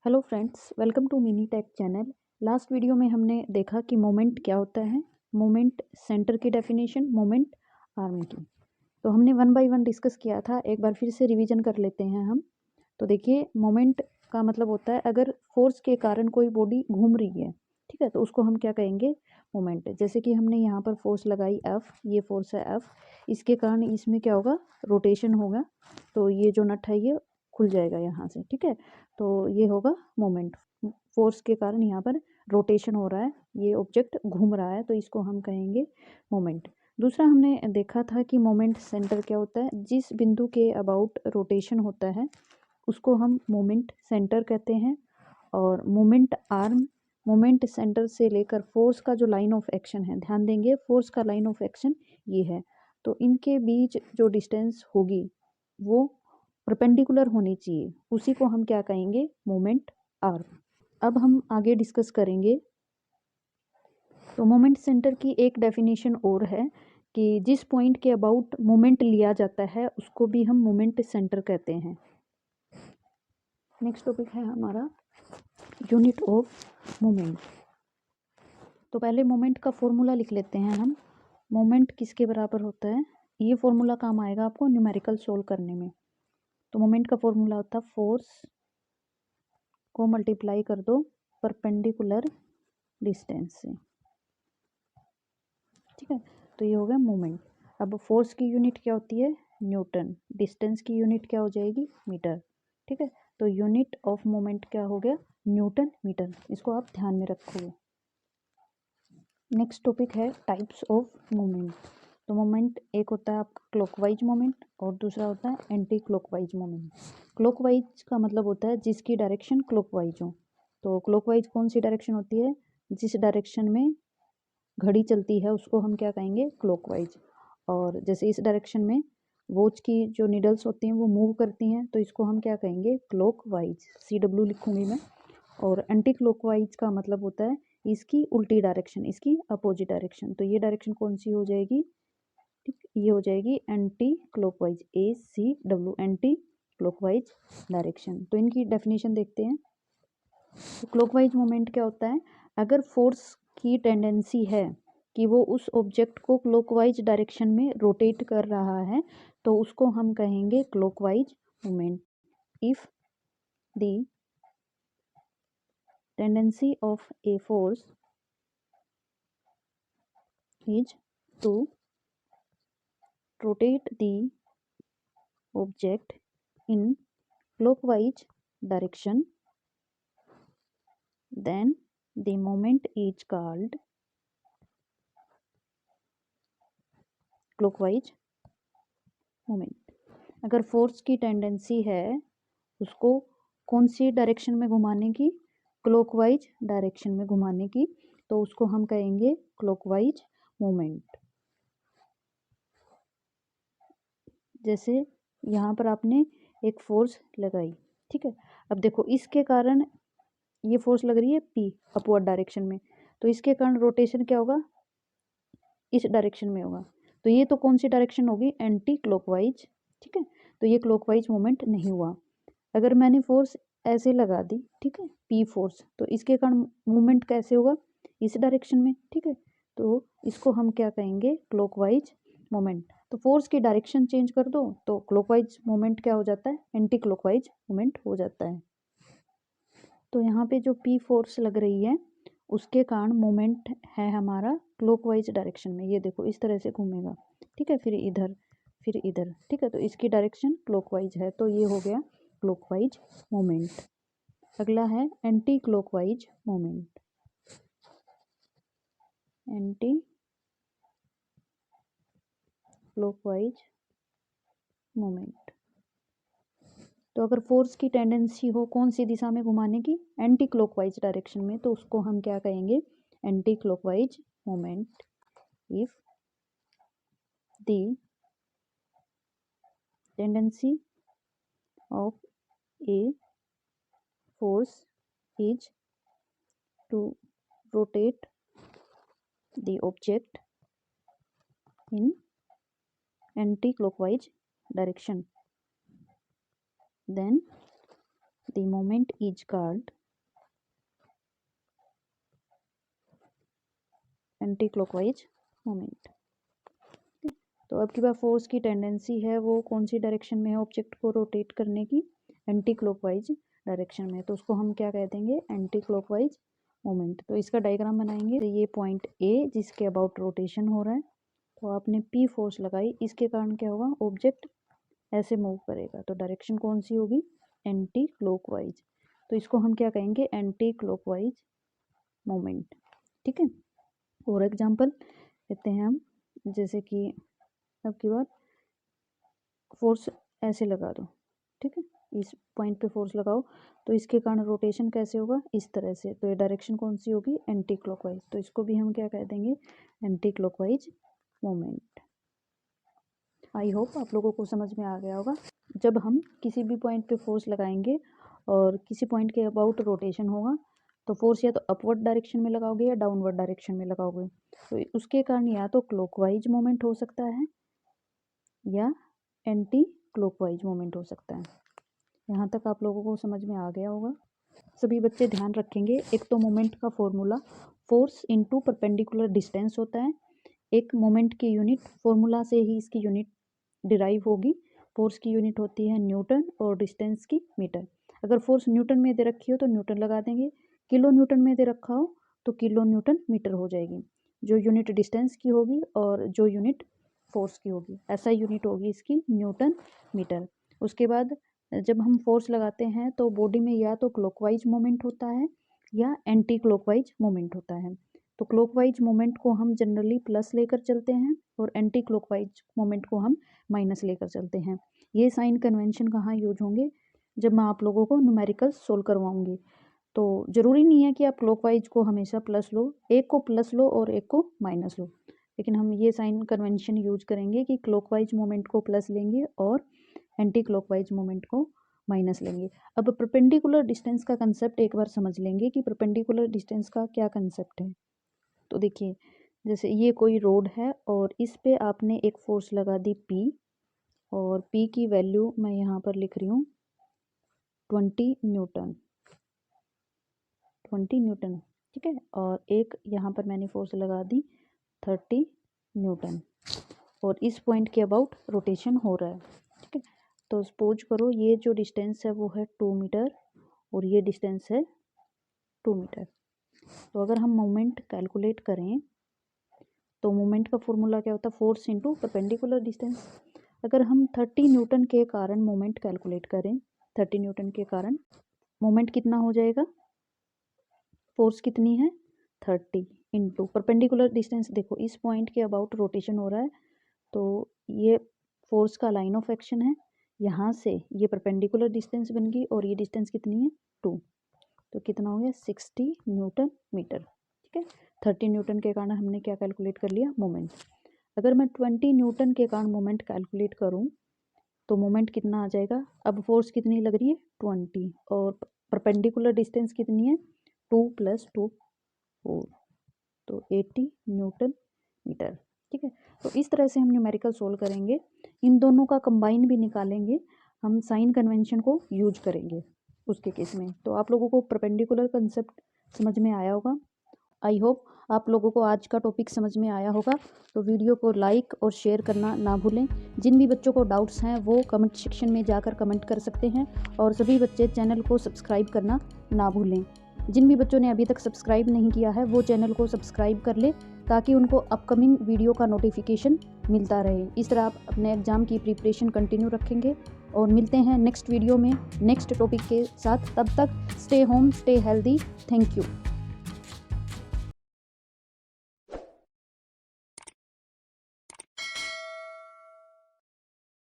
Hello friends, welcome to mini tech channel. Last video में हमने देखा कि मोमेंट क्या होता है, मोमेंट सेंटर की डेफिनेशन, मोमेंट आर्म की। तो हमने वन बाय वन डिस्कस किया था, एक बार फिर से रिवीजन कर लेते हैं हम। तो देखिए, मोमेंट का मतलब होता है अगर फोर्स के कारण कोई बॉडी घूम रही है, ठीक है, तो उसको हम क्या कहेंगे, मोमेंट। जैसे कि हमने यहाँ पर फोर्स लगाई F, ये फोर्स है F, इसके कारण इसमें क्या होगा, रोटेशन होगा। तो ये जो नट है ये खुल जाएगा यहाँ से, ठीक है। तो ये होगा मोमेंट, फोर्स के कारण यहाँ पर रोटेशन हो रहा है, ये ऑब्जेक्ट घूम रहा है, तो इसको हम कहेंगे मोमेंट। दूसरा हमने देखा था कि मोमेंट सेंटर क्या होता है, जिस बिंदु के अबाउट रोटेशन होता है उसको हम मोमेंट सेंटर कहते हैं। और मोमेंट आर्म, मोमेंट सेंटर से लेकर फोर्स का जो लाइन ऑफ एक्शन है, ध्यान देंगे फोर्स का लाइन ऑफ एक्शन ये है, तो इनके बीच जो डिस्टेंस होगी वो परपेंडिकुलर होनी चाहिए, उसी को हम क्या कहेंगे, मोमेंट आर्म। अब हम आगे डिस्कस करेंगे। तो मोमेंट सेंटर की एक डेफिनेशन और है कि जिस पॉइंट के अबाउट मोमेंट लिया जाता है उसको भी हम मोमेंट सेंटर कहते हैं। नेक्स्ट टॉपिक है हमारा यूनिट ऑफ मोमेंट। तो पहले मोमेंट का फॉर्मूला लिख लेते हैं हम। मोमेंट किसके बराबर होता है, ये फॉर्मूला काम आएगा आपको न्यूमेरिकल सोल्व करने में। तो मोमेंट का फॉर्मूला होता है फोर्स को मल्टीप्लाई कर दो परपेंडिकुलर डिस्टेंस से, ठीक है। तो ये हो गया मोमेंट। अब फोर्स की यूनिट क्या होती है, न्यूटन। डिस्टेंस की यूनिट क्या हो जाएगी, मीटर, ठीक है। तो यूनिट ऑफ मोमेंट क्या हो गया, न्यूटन मीटर। इसको आप ध्यान में रखोगे। नेक्स्ट टॉपिक है टाइप्स ऑफ मोमेंट। तो मोमेंट एक होता है आपका क्लॉकवाइज मोमेंट और दूसरा होता है एंटी क्लॉकवाइज मोमेंट। क्लॉकवाइज का मतलब होता है जिसकी डायरेक्शन क्लॉकवाइज हो। तो क्लॉकवाइज कौन सी डायरेक्शन होती है, जिस डायरेक्शन में घड़ी चलती है उसको हम क्या कहेंगे, क्लॉकवाइज। और जैसे इस डायरेक्शन में वॉच की जो नीडल्स होती हैं वो मूव करती हैं, तो इसको हम क्या कहेंगे, क्लॉकवाइज, CW लिखूंगी मैं। और एंटी क्लॉकवाइज का मतलब होता है इसकी उल्टी डायरेक्शन, इसकी अपोजिट डायरेक्शन। तो ये डायरेक्शन कौन सी हो जाएगी, ठीक, ये हो जाएगी anti clockwise, ACW, anti clockwise direction. तो इनकी डेफिनेशन देखते हैं। तो क्लॉकवाइज मोमेंट क्या होता है, अगर फोर्स की टेंडेंसी है कि वो उस ऑब्जेक्ट को क्लॉकवाइज डायरेक्शन में रोटेट कर रहा है तो उसको हम कहेंगे clockwise moment. If the tendency of a force is to rotate the object in clockwise direction, then the moment is called clockwise moment। अगर फोर्स की टेंडेंसी है उसको कौन सी डायरेक्शन में घुमाने की, क्लॉकवाइज डायरेक्शन में घुमाने की, तो उसको हम कहेंगे क्लॉकवाइज मोमेंट। जैसे यहाँ पर आपने एक फोर्स लगाई, ठीक है। अब देखो इसके कारण ये फोर्स लग रही है P अपवर्ड डायरेक्शन में, तो इसके कारण रोटेशन क्या होगा, इस डायरेक्शन में होगा। तो ये तो कौन सी डायरेक्शन होगी, एंटी क्लॉकवाइज, ठीक है। तो ये क्लॉकवाइज मोमेंट नहीं हुआ। अगर मैंने फोर्स ऐसे लगा दी, ठीक है, P फोर्स, तो इसके कारण मूवमेंट कैसे होगा, इस डायरेक्शन में, ठीक है। तो इसको हम क्या कहेंगे, क्लॉकवाइज मोमेंट। तो फोर्स की डायरेक्शन चेंज कर दो तो क्लॉकवाइज मोमेंट क्या हो जाता है, एंटी क्लॉकवाइज मोमेंट हो जाता है। तो यहाँ पे जो P फोर्स लग रही है उसके कारण मोमेंट है हमारा क्लॉकवाइज डायरेक्शन में। ये देखो इस तरह से घूमेगा, ठीक है, फिर इधर फिर इधर, ठीक है। तो इसकी डायरेक्शन क्लॉकवाइज है, तो ये हो गया क्लॉकवाइज मोमेंट। अगला है anti clockwise moment. Anti clockwise moment, तो अगर फोर्स की टेंडेंसी हो कौन सी दिशा में घुमाने की, एंटी क्लॉकवाइज डायरेक्शन में, तो उसको हम क्या कहेंगे, anti clockwise moment. If the tendency of a force is to rotate the object in anti-clockwise direction, then the moment is called anti clockwise moment. तो अब की बार फोर्स की टेंडेंसी है वो कौन सी डायरेक्शन में है ऑब्जेक्ट को रोटेट करने की, एंटी क्लॉकवाइज डायरेक्शन में, तो उसको हम क्या कह देंगे, एंटी क्लॉकवाइज मोमेंट। तो इसका डायग्राम बनाएंगे। तो ये पॉइंट ए जिसके अबाउट रोटेशन हो रहा है, तो आपने पी फोर्स लगाई, इसके कारण क्या होगा, ऑब्जेक्ट ऐसे मूव करेगा, तो डायरेक्शन कौन सी होगी, एंटी क्लॉकवाइज। तो इसको हम क्या कहेंगे, एंटी क्लॉकवाइज मोमेंट। ठीक है, और एग्जांपल लेते हैं हम, जैसे कि अब की बार फोर्स ऐसे लगा दो, ठीक है, इस पॉइंट पे फोर्स लगाओ, तो इसके कारण रोटेशन कैसे होगा, इस तरह से, तो ये डायरेक्शन कौन सी होगी, एंटी क्लॉकवाइज। तो इसको भी हम क्या कह देंगे, anti clockwise moment. I hope आप लोगों को समझ में आ गया होगा। जब हम किसी भी पॉइंट पे फोर्स लगाएंगे और किसी पॉइंट के अबाउट रोटेशन होगा, तो फोर्स या तो अपवर्ड डायरेक्शन में लगाओगे या डाउनवर्ड डायरेक्शन में लगाओगे, तो उसके कारण या तो क्लॉकवाइज मोमेंट हो सकता है या एंटी क्लॉकवाइज मोमेंट हो सकता है। यहाँ तक आप लोगों को समझ में आ गया होगा। सभी बच्चे ध्यान रखेंगे, एक तो मोमेंट का formula force into perpendicular distance होता है। एक मोमेंट की यूनिट, फॉर्मूला से ही इसकी यूनिट डिराइव होगी। फोर्स की यूनिट होती है न्यूटन और डिस्टेंस की मीटर। अगर फोर्स न्यूटन में दे रखी हो तो न्यूटन लगा देंगे, किलो न्यूटन में दे रखा हो तो किलो न्यूटन मीटर हो जाएगी। जो यूनिट डिस्टेंस की होगी और जो यूनिट फोर्स की होगी, ऐसा यूनिट होगी इसकी न्यूटन मीटर। उसके बाद जब हम फोर्स लगाते हैं तो बॉडी में या तो क्लॉकवाइज मोमेंट होता है या एंटी क्लॉकवाइज मोमेंट होता है। तो क्लॉकवाइज मोमेंट को हम जनरली प्लस लेकर चलते हैं और एंटी क्लॉकवाइज मोमेंट को हम माइनस लेकर चलते हैं। ये साइन कन्वेंशन कहाँ यूज होंगे, जब मैं आप लोगों को न्यूमेरिकल सोल्व करवाऊंगी। तो ज़रूरी नहीं है कि आप क्लॉकवाइज को हमेशा प्लस लो, एक को प्लस लो और एक को माइनस लो, लेकिन हम ये साइन कन्वेंशन यूज करेंगे कि क्लॉकवाइज मोमेंट को प्लस लेंगे और एंटी क्लॉकवाइज मोमेंट को माइनस लेंगे। अब परपेंडिकुलर डिस्टेंस का कंसेप्ट एक बार समझ लेंगे कि परपेंडिकुलर डिस्टेंस का क्या कंसेप्ट है। तो देखिए, जैसे ये कोई रोड है और इस पे आपने एक फोर्स लगा दी P, और P की वैल्यू मैं यहाँ पर लिख रही हूँ 20 न्यूटन, 20 न्यूटन, ठीक है, और एक यहाँ पर मैंने फोर्स लगा दी 30 न्यूटन, और इस पॉइंट के अबाउट रोटेशन हो रहा है, ठीक है। तो सपोज करो ये जो डिस्टेंस है वो है 2 मीटर और ये डिस्टेंस है 2 मीटर। तो अगर हम मोमेंट कैलकुलेट करें तो मोमेंट का फॉर्मूला क्या होता है, फोर्स इनटू परपेंडिकुलर डिस्टेंस। अगर हम 30 न्यूटन के कारण मोमेंट कैलकुलेट करें, 30 न्यूटन के कारण मोमेंट कितना हो जाएगा, फोर्स कितनी है 30 इंटू परपेंडिकुलर डिस्टेंस। देखो इस पॉइंट के अबाउट रोटेशन हो रहा है, तो ये फोर्स का लाइन ऑफ एक्शन है, यहाँ से ये परपेंडिकुलर डिस्टेंस बन गई और ये डिस्टेंस कितनी है 2, तो कितना हो गया 60 न्यूटन मीटर, ठीक है। 30 न्यूटन के कारण हमने क्या कैलकुलेट कर लिया, मोमेंट। अगर मैं 20 न्यूटन के कारण मोमेंट कैलकुलेट करूं तो मोमेंट कितना आ जाएगा, अब फोर्स कितनी लग रही है 20 और परपेंडिकुलर डिस्टेंस कितनी है 2 + 2 4, तो 80 न्यूटन मीटर, ठीक है। तो इस तरह से हम न्यूमेरिकल सोल्व करेंगे। इन दोनों का कंबाइन भी निकालेंगे, हम साइन कन्वेंशन को यूज करेंगे उसके केस में। तो आप लोगों को परपेंडिकुलर कंसेप्ट समझ में आया होगा। आई होप आप लोगों को आज का टॉपिक समझ में आया होगा। तो वीडियो को लाइक और शेयर करना ना भूलें। जिन भी बच्चों को डाउट्स हैं वो कमेंट सेक्शन में जाकर कमेंट कर सकते हैं, और सभी बच्चे चैनल को सब्सक्राइब करना ना भूलें। जिन भी बच्चों ने अभी तक सब्सक्राइब नहीं किया है वो चैनल को सब्सक्राइब कर ले, ताकि उनको अपकमिंग वीडियो का नोटिफिकेशन मिलता रहे। इस तरह आप अपने एग्ज़ाम की प्रिपरेशन कंटिन्यू रखेंगे, और मिलते हैं नेक्स्ट वीडियो में नेक्स्ट टॉपिक के साथ। तब तक stay home, stay healthy. Thank you.